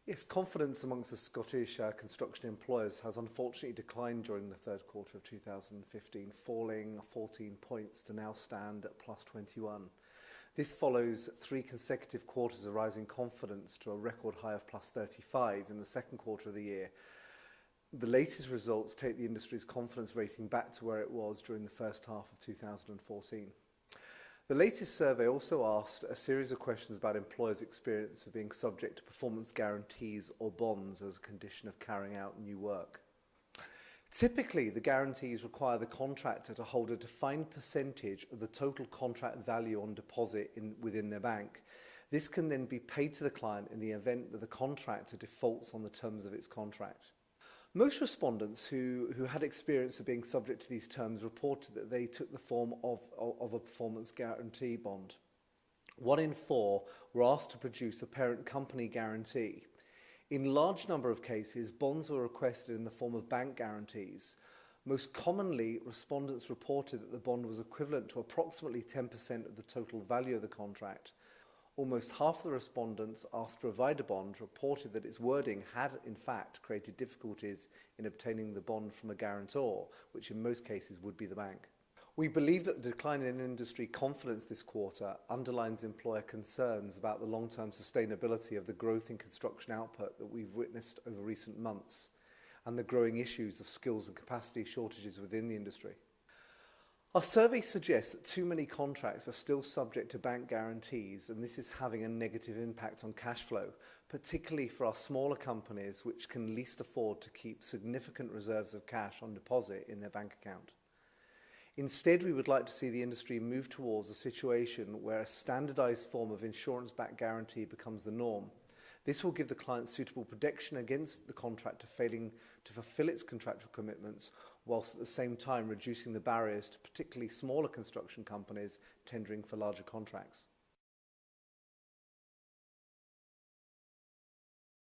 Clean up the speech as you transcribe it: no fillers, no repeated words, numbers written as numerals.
Yes, confidence amongst the Scottish construction employers has unfortunately declined during the third quarter of 2015, falling 14 points to now stand at plus 21. This follows 3 consecutive quarters of rising confidence to a record high of plus 35 in the second quarter of the year. The latest results take the industry's confidence rating back to where it was during the first half of 2014. The latest survey also asked a series of questions about employers' experience of being subject to performance guarantees or bonds as a condition of carrying out new work. Typically, the guarantees require the contractor to hold a defined percentage of the total contract value on deposit within their bank. This can then be paid to the client in the event that the contractor defaults on the terms of its contract. Most respondents who had experience of being subject to these terms reported that they took the form of a performance guarantee bond. 1 in 4 were asked to produce a parent company guarantee. In large number of cases, bonds were requested in the form of bank guarantees. Most commonly, respondents reported that the bond was equivalent to approximately 10% of the total value of the contract. Almost half the respondents asked to provide a bond reported that its wording had, in fact, created difficulties in obtaining the bond from a guarantor, which in most cases would be the bank. We believe that the decline in industry confidence this quarter underlines employer concerns about the long-term sustainability of the growth in construction output that we've witnessed over recent months, and the growing issues of skills and capacity shortages within the industry. Our survey suggests that too many contracts are still subject to bank guarantees, and this is having a negative impact on cash flow, particularly for our smaller companies which can least afford to keep significant reserves of cash on deposit in their bank account. Instead, we would like to see the industry move towards a situation where a standardized form of insurance-backed guarantee becomes the norm. This will give the client suitable protection against the contractor failing to fulfill its contractual commitments, whilst at the same time reducing the barriers to particularly smaller construction companies tendering for larger contracts.